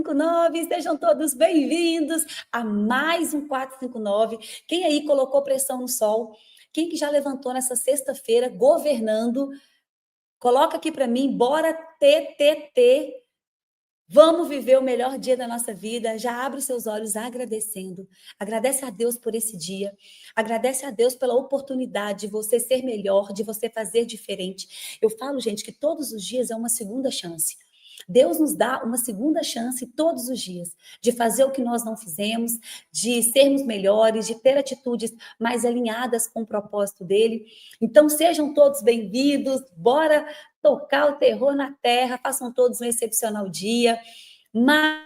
459, sejam todos bem-vindos a mais um 459. Quem aí colocou pressão no sol? Quem que já levantou nessa sexta-feira governando? Coloca aqui para mim, bora TTT. Vamos viver o melhor dia da nossa vida. Já abre os seus olhos agradecendo. Agradece a Deus por esse dia. Agradece a Deus pela oportunidade de você ser melhor, de você fazer diferente. Eu falo, gente, que todos os dias é uma segunda chance. Deus nos dá uma segunda chance todos os dias de fazer o que nós não fizemos, de sermos melhores, de ter atitudes mais alinhadas com o propósito dele. Então, sejam todos bem-vindos. Bora tocar o terror na terra. Façam todos um excepcional dia. Mais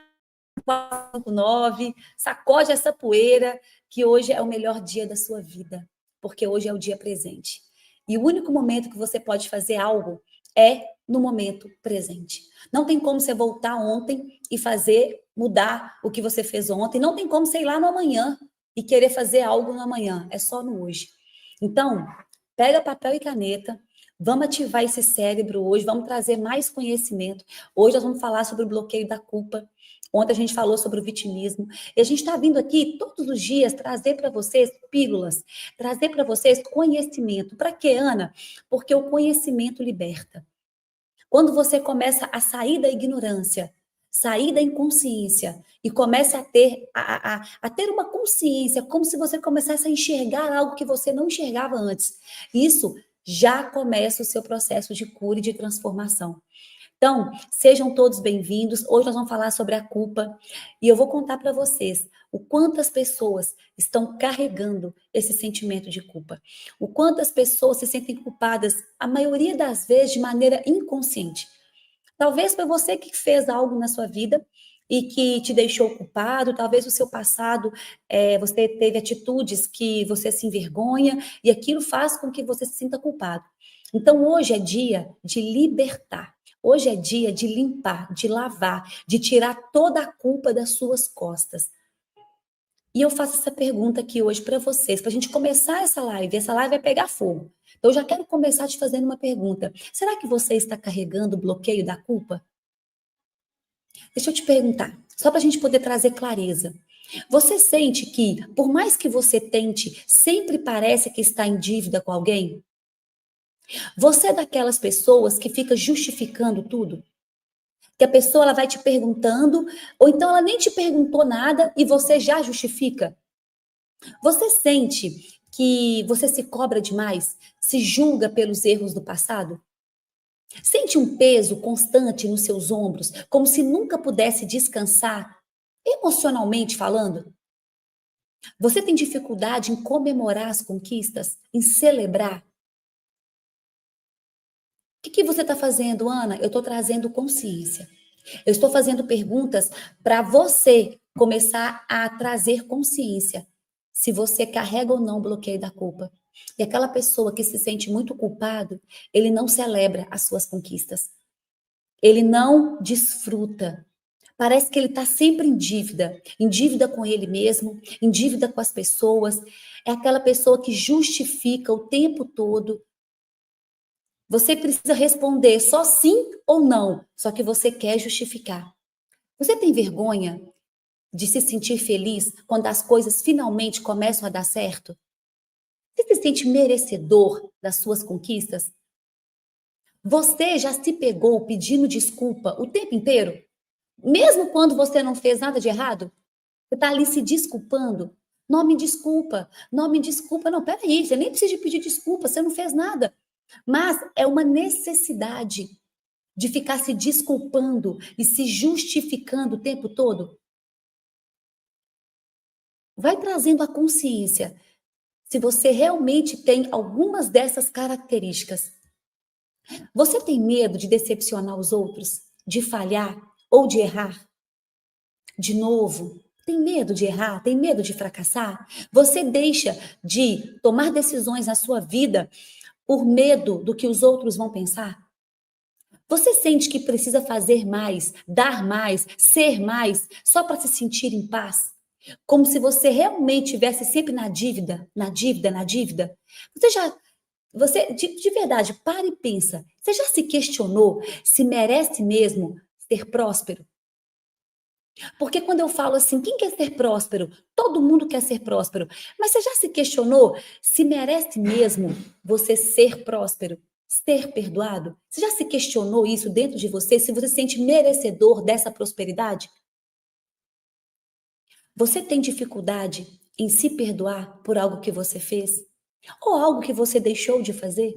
459, sacode essa poeira, que hoje é o melhor dia da sua vida, porque hoje é o dia presente. E o único momento que você pode fazer algo é no momento presente. Não tem como você voltar ontem e fazer, mudar o que você fez ontem. Não tem como você ir lá no amanhã e querer fazer algo no amanhã. É só no hoje. Então, pega papel e caneta. Vamos ativar esse cérebro hoje. Vamos trazer mais conhecimento. Hoje nós vamos falar sobre o bloqueio da culpa. Ontem a gente falou sobre o vitimismo. E a gente está vindo aqui todos os dias trazer para vocês pílulas, trazer para vocês conhecimento. Para quê, Ana? Porque o conhecimento liberta. Quando você começa a sair da ignorância, sair da inconsciência e começa a ter uma consciência, como se você começasse a enxergar algo que você não enxergava antes. Isso já começa o seu processo de cura e de transformação. Então, sejam todos bem-vindos. Hoje nós vamos falar sobre a culpa e eu vou contar para vocês o quanto as pessoas estão carregando esse sentimento de culpa. O quanto as pessoas se sentem culpadas, a maioria das vezes, de maneira inconsciente. Talvez foi você que fez algo na sua vida e que te deixou culpado, talvez o seu passado, você teve atitudes que você se envergonha e aquilo faz com que você se sinta culpado. Então, hoje é dia de libertar. Hoje é dia de limpar, de lavar, de tirar toda a culpa das suas costas. E eu faço essa pergunta aqui hoje para vocês, para a gente começar essa live vai pegar fogo. Então, eu já quero começar te fazendo uma pergunta. Será que você está carregando o bloqueio da culpa? Deixa eu te perguntar, só para a gente poder trazer clareza. Você sente que, por mais que você tente, sempre parece que está em dívida com alguém? Você é daquelas pessoas que fica justificando tudo? Que a pessoa ela vai te perguntando, ou então ela nem te perguntou nada e você já justifica? Você sente que você se cobra demais, se julga pelos erros do passado? Sente um peso constante nos seus ombros, como se nunca pudesse descansar, emocionalmente falando? Você tem dificuldade em comemorar as conquistas, em celebrar? O que você está fazendo, Ana? Eu estou trazendo consciência. Eu estou fazendo perguntas para você começar a trazer consciência. Se você carrega ou não o bloqueio da culpa. E aquela pessoa que se sente muito culpado, ele não celebra as suas conquistas. Ele não desfruta. Parece que ele está sempre em dívida com ele mesmo, em dívida com as pessoas. É aquela pessoa que justifica o tempo todo. Você precisa responder só sim ou não, só que você quer justificar. Você tem vergonha de se sentir feliz quando as coisas finalmente começam a dar certo? Você se sente merecedor das suas conquistas? Você já se pegou pedindo desculpa o tempo inteiro? Mesmo quando você não fez nada de errado? Você está ali se desculpando? Não me desculpa, não me desculpa. Não, peraí, você nem precisa de pedir desculpa, você não fez nada. Mas é uma necessidade de ficar se desculpando e se justificando o tempo todo. Vai trazendo a consciência se você realmente tem algumas dessas características. Você tem medo de decepcionar os outros, de falhar ou de errar? De novo, tem medo de errar? Tem medo de fracassar? Você deixa de tomar decisões na sua vida por medo do que os outros vão pensar? Você sente que precisa fazer mais, dar mais, ser mais, só para se sentir em paz? Como se você realmente estivesse sempre na dívida, na dívida, na dívida? De verdade, para e pensa. Você já se questionou se merece mesmo ser próspero? Porque quando eu falo assim, quem quer ser próspero? Todo mundo quer ser próspero. Mas você já se questionou se merece mesmo você ser próspero? Ser perdoado? Você já se questionou isso dentro de você? Se você se sente merecedor dessa prosperidade? Você tem dificuldade em se perdoar por algo que você fez? Ou algo que você deixou de fazer?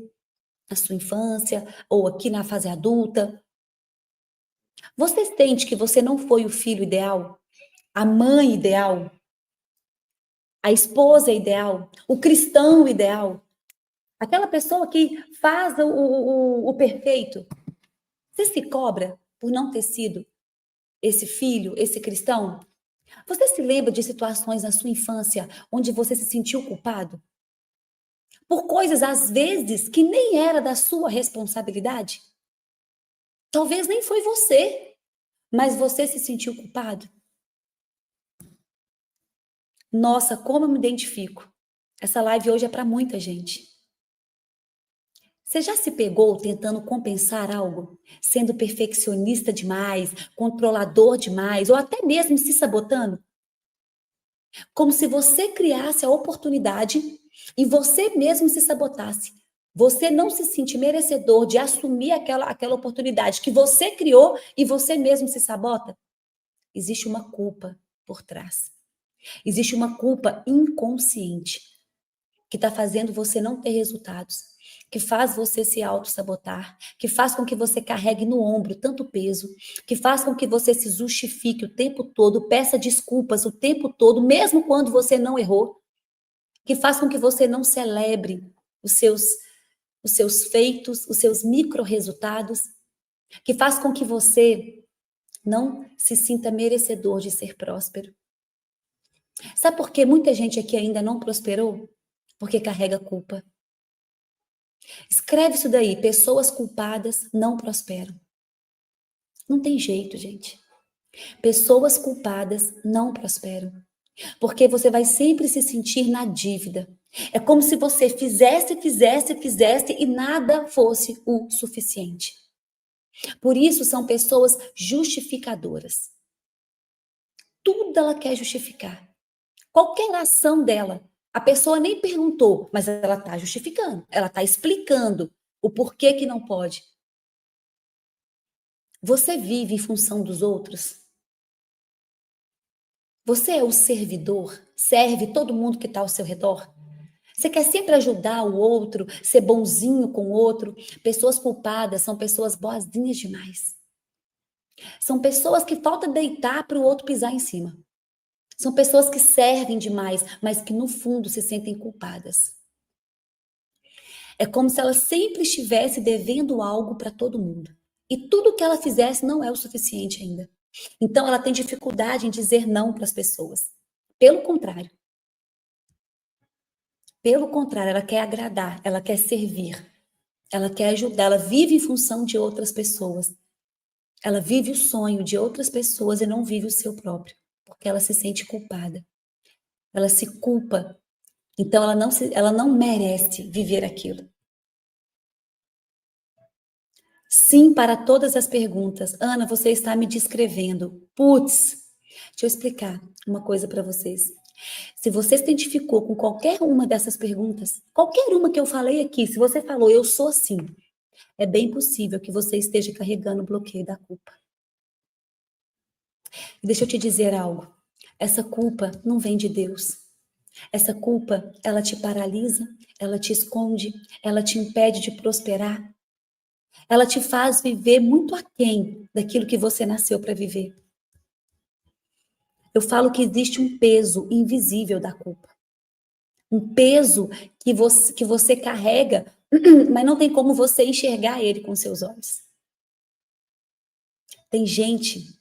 Na sua infância, ou aqui na fase adulta? Você sente que você não foi o filho ideal? A mãe ideal? A esposa ideal? O cristão ideal? Aquela pessoa que faz o perfeito? Você se cobra por não ter sido esse filho, esse cristão? Você se lembra de situações na sua infância onde você se sentiu culpado? Por coisas, às vezes, que nem era da sua responsabilidade? Talvez nem foi você, mas você se sentiu culpado? Nossa, como eu me identifico. Essa live hoje é para muita gente. Você já se pegou tentando compensar algo? Sendo perfeccionista demais, controlador demais, ou até mesmo se sabotando? Como se você criasse a oportunidade e você mesmo se sabotasse. Você não se sente merecedor de assumir aquela oportunidade que você criou e você mesmo se sabota? Existe uma culpa por trás. Existe uma culpa inconsciente que está fazendo você não ter resultados, que faz você se auto-sabotar, que faz com que você carregue no ombro tanto peso, que faz com que você se justifique o tempo todo, peça desculpas o tempo todo, mesmo quando você não errou, que faz com que você não celebre os seus feitos, os seus micro-resultados, que faz com que você não se sinta merecedor de ser próspero. Sabe por que muita gente aqui ainda não prosperou? Porque carrega culpa. Escreve isso daí, pessoas culpadas não prosperam. Não tem jeito, gente. Pessoas culpadas não prosperam. Porque você vai sempre se sentir na dívida. É como se você fizesse e nada fosse o suficiente. Por isso são pessoas justificadoras. Tudo ela quer justificar. Qualquer ação dela, a pessoa nem perguntou, mas ela está justificando, ela está explicando o porquê que não pode. Você vive em função dos outros? Você é o servidor? Serve todo mundo que está ao seu redor? Você quer sempre ajudar o outro, ser bonzinho com o outro? Pessoas culpadas são pessoas boazinhas demais. São pessoas que falta deitar para o outro pisar em cima. São pessoas que servem demais, mas que no fundo se sentem culpadas. É como se ela sempre estivesse devendo algo para todo mundo. E tudo que ela fizesse não é o suficiente ainda. Então ela tem dificuldade em dizer não para as pessoas. Pelo contrário. Pelo contrário, ela quer agradar, ela quer servir, ela quer ajudar, ela vive em função de outras pessoas. Ela vive o sonho de outras pessoas e não vive o seu próprio, porque ela se sente culpada. Ela se culpa. Então ela não merece viver aquilo. Sim para todas as perguntas. Ana, você está me descrevendo. Putz, deixa eu explicar uma coisa para vocês. Se você se identificou com qualquer uma dessas perguntas, qualquer uma que eu falei aqui, se você falou eu sou assim, é bem possível que você esteja carregando o bloqueio da culpa. E deixa eu te dizer algo. Essa culpa não vem de Deus. Essa culpa, ela te paralisa, ela te esconde, ela te impede de prosperar. Ela te faz viver muito aquém daquilo que você nasceu para viver. Eu falo que existe um peso invisível da culpa. Um peso que você carrega, mas não tem como você enxergar ele com seus olhos. Tem gente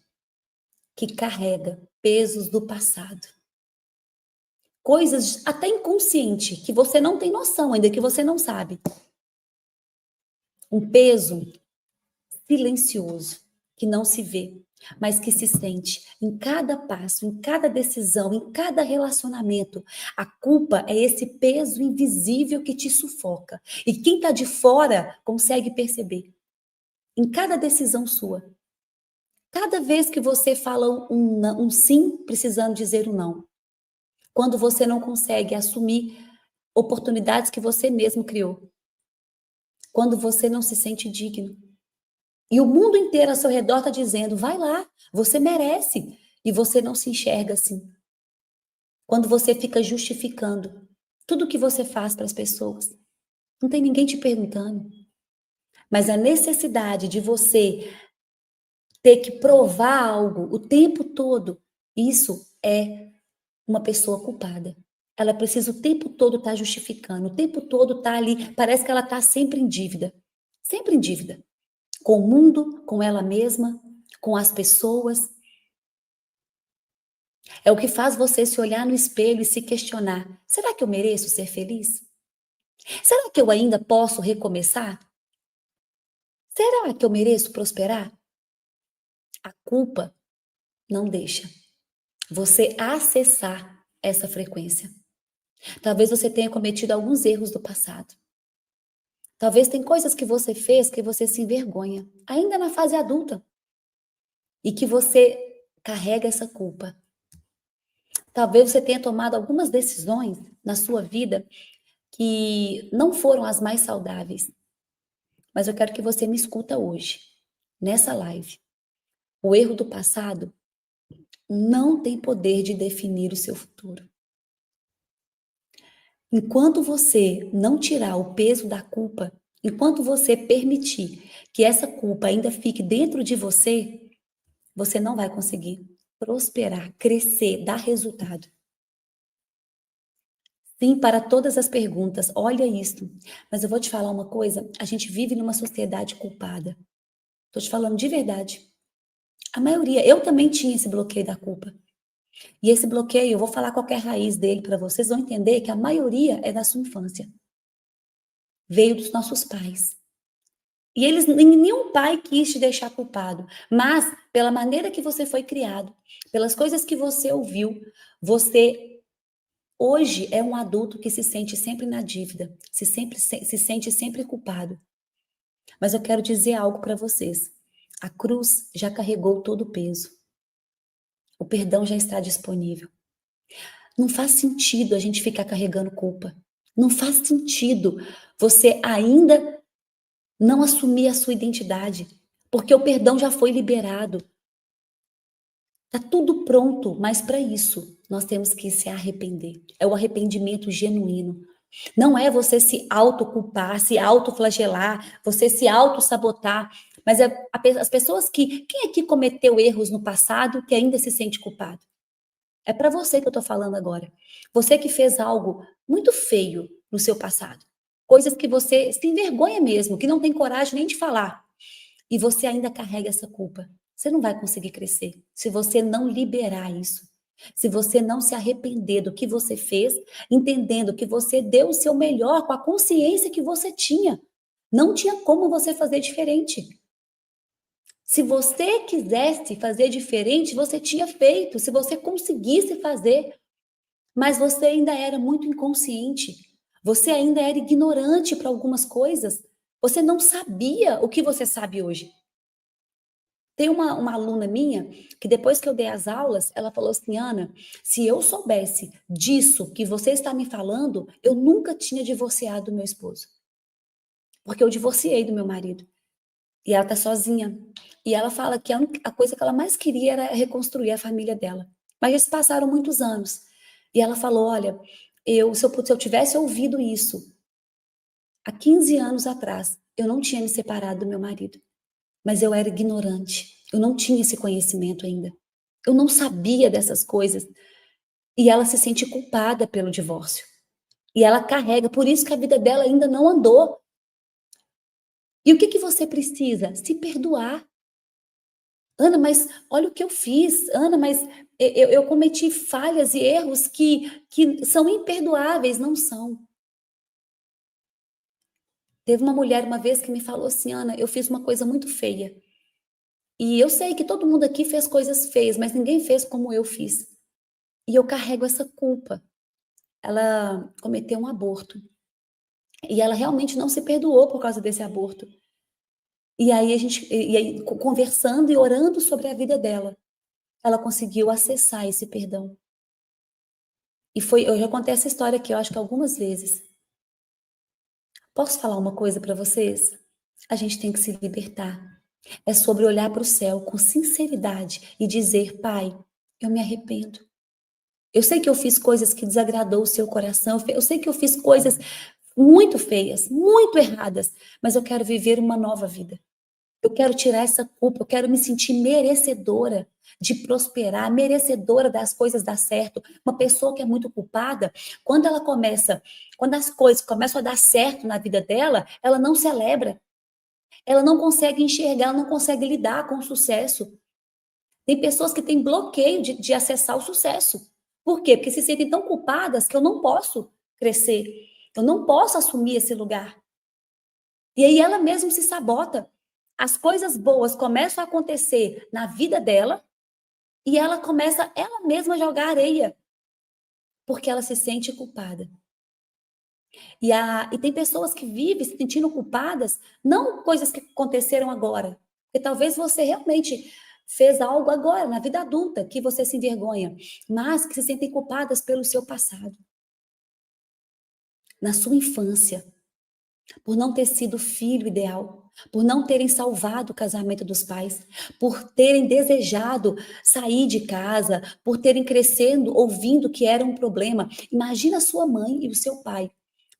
que carrega pesos do passado. Coisas até inconsciente, que você não tem noção ainda, que você não sabe. Um peso silencioso, que não se vê, mas que se sente em cada passo, em cada decisão, em cada relacionamento. A culpa é esse peso invisível que te sufoca. E quem está de fora consegue perceber. Em cada decisão sua. Cada vez que você fala um sim, precisando dizer um não. Quando você não consegue assumir oportunidades que você mesmo criou. Quando você não se sente digno. E o mundo inteiro ao seu redor está dizendo, vai lá, você merece. E você não se enxerga assim. Quando você fica justificando tudo que você faz para as pessoas. Não tem ninguém te perguntando. Mas a necessidade de você ter que provar algo o tempo todo, isso é uma pessoa culpada. Ela precisa o tempo todo estar justificando, o tempo todo estar ali, parece que ela está sempre em dívida. Sempre em dívida. Com o mundo, com ela mesma, com as pessoas. É o que faz você se olhar no espelho e se questionar: será que eu mereço ser feliz? Será que eu ainda posso recomeçar? Será que eu mereço prosperar? A culpa não deixa você acessar essa frequência. Talvez você tenha cometido alguns erros do passado. Talvez tem coisas que você fez que você se envergonha, ainda na fase adulta, e que você carrega essa culpa. Talvez você tenha tomado algumas decisões na sua vida que não foram as mais saudáveis. Mas eu quero que você me escuta hoje, nessa live. O erro do passado não tem poder de definir o seu futuro. Enquanto você não tirar o peso da culpa, enquanto você permitir que essa culpa ainda fique dentro de você, você não vai conseguir prosperar, crescer, dar resultado. Sim, para todas as perguntas, olha isto. Mas eu vou te falar uma coisa, a gente vive numa sociedade culpada. Tô te falando de verdade. A maioria, eu também tinha esse bloqueio da culpa. E esse bloqueio, eu vou falar qualquer raiz dele para vocês vão entender que a maioria é da sua infância. Veio dos nossos pais. E eles, nenhum pai quis te deixar culpado, mas pela maneira que você foi criado, pelas coisas que você ouviu, você hoje é um adulto que se sente sempre na dívida, se sente sempre culpado. Mas eu quero dizer algo para vocês. A cruz já carregou todo o peso. O perdão já está disponível. Não faz sentido a gente ficar carregando culpa. Não faz sentido você ainda não assumir a sua identidade, porque o perdão já foi liberado. Tá tudo pronto, mas para isso nós temos que se arrepender. É o arrependimento genuíno. Não é você se autoculpar, se autoflagelar, você se autossabotar, mas as pessoas que quem aqui cometeu erros no passado que ainda se sente culpado? É para você que eu tô falando agora. Você que fez algo muito feio no seu passado. Coisas que você se envergonha mesmo, que não tem coragem nem de falar. E você ainda carrega essa culpa. Você não vai conseguir crescer se você não liberar isso. Se você não se arrepender do que você fez, entendendo que você deu o seu melhor com a consciência que você tinha. Não tinha como você fazer diferente. Se você quisesse fazer diferente, você tinha feito. Se você conseguisse fazer, mas você ainda era muito inconsciente. Você ainda era ignorante para algumas coisas. Você não sabia o que você sabe hoje. Tem uma aluna minha que depois que eu dei as aulas, ela falou assim, Ana, se eu soubesse disso que você está me falando, eu nunca tinha divorciado do meu esposo. Porque eu divorciei do meu marido. E ela tá sozinha. E ela fala que a coisa que ela mais queria era reconstruir a família dela. Mas já se passaram muitos anos. E ela falou, olha, se eu tivesse ouvido isso há 15 anos atrás, eu não tinha me separado do meu marido. Mas eu era ignorante. Eu não tinha esse conhecimento ainda. Eu não sabia dessas coisas. E ela se sente culpada pelo divórcio. E ela carrega, por isso que a vida dela ainda não andou. E o que você precisa? Se perdoar. Ana, mas olha o que eu fiz. Ana, mas eu cometi falhas e erros que são imperdoáveis. Não são. Teve uma mulher uma vez que me falou assim, Ana, eu fiz uma coisa muito feia. E eu sei que todo mundo aqui fez coisas feias, mas ninguém fez como eu fiz. E eu carrego essa culpa. Ela cometeu um aborto. E ela realmente não se perdoou por causa desse aborto. E aí conversando e orando sobre a vida dela, ela conseguiu acessar esse perdão. Eu já contei essa história aqui, eu acho que algumas vezes. Posso falar uma coisa para vocês? A gente tem que se libertar. É sobre olhar para o céu com sinceridade e dizer: Pai, eu me arrependo. Eu sei que eu fiz coisas que desagradou o seu coração, eu sei que eu fiz coisas muito feias, muito erradas, mas eu quero viver uma nova vida. Eu quero tirar essa culpa, eu quero me sentir merecedora de prosperar, merecedora das coisas dar certo. Uma pessoa que é muito culpada, quando as coisas começam a dar certo na vida dela, ela não celebra, ela não consegue enxergar, ela não consegue lidar com o sucesso. Tem pessoas que têm bloqueio de acessar o sucesso. Por quê? Porque se sentem tão culpadas que eu não posso crescer, eu não posso assumir esse lugar. E aí ela mesma se sabota. As coisas boas começam a acontecer na vida dela e ela começa ela mesma a jogar areia, porque ela se sente culpada. E tem pessoas que vivem se sentindo culpadas, não coisas que aconteceram agora, porque talvez você realmente fez algo agora, na vida adulta, que você se envergonha, mas que se sentem culpadas pelo seu passado, na sua infância, por não ter sido filho ideal, por não terem salvado o casamento dos pais, por terem desejado sair de casa, por terem crescendo ouvindo que era um problema. Imagina a sua mãe e o seu pai,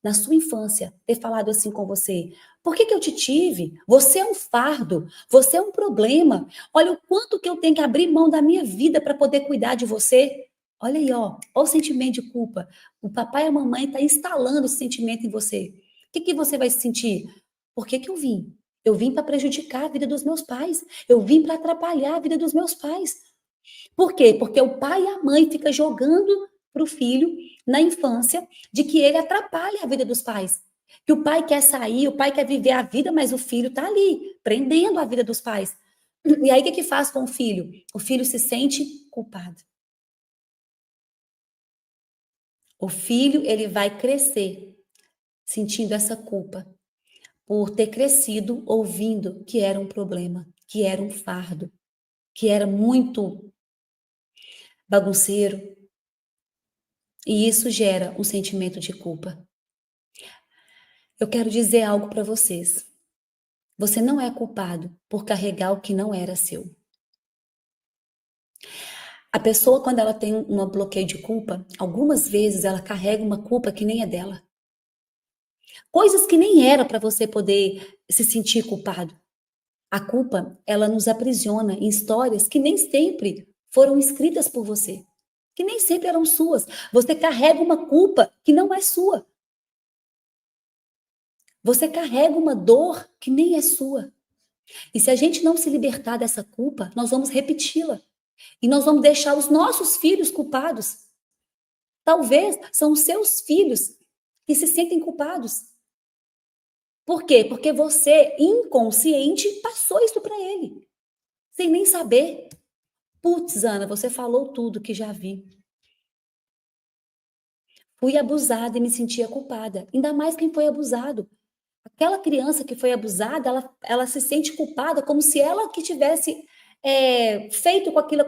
na sua infância, ter falado assim com você: por que que eu te tive? Você é um fardo, você é um problema. Olha o quanto que eu tenho que abrir mão da minha vida para poder cuidar de você. Olha aí, ó o sentimento de culpa. O papai e a mamãe estão instalando esse sentimento em você. O que que você vai sentir? Por que que eu vim? Eu vim para prejudicar a vida dos meus pais. Eu vim para atrapalhar a vida dos meus pais. Por quê? Porque o pai e a mãe ficam jogando para o filho, na infância, de que ele atrapalha a vida dos pais. Que o pai quer sair, o pai quer viver a vida, mas o filho está ali, prendendo a vida dos pais. E aí o que que faz com o filho? O filho se sente culpado. O filho, ele vai crescer sentindo essa culpa, por ter crescido ouvindo que era um problema, que era um fardo, que era muito bagunceiro, e isso gera um sentimento de culpa. Eu quero dizer algo para vocês. Você não é culpado por carregar o que não era seu. A pessoa, quando ela tem um bloqueio de culpa, algumas vezes ela carrega uma culpa que nem é dela. Coisas que nem era para você poder se sentir culpado. A culpa, ela nos aprisiona em histórias que nem sempre foram escritas por você, que nem sempre eram suas. Você carrega uma culpa que não é sua. Você carrega uma dor que nem é sua. E se a gente não se libertar dessa culpa, nós vamos repeti-la. E nós vamos deixar os nossos filhos culpados. Talvez são os seus filhos que se sentem culpados. Por quê? Porque você, inconsciente, passou isso para ele, sem nem saber. Putz, Ana, você falou tudo que já vi. Fui abusada e me sentia culpada. Ainda mais quem foi abusado. Aquela criança que foi abusada, ela se sente culpada como se ela que tivesse feito com aquilo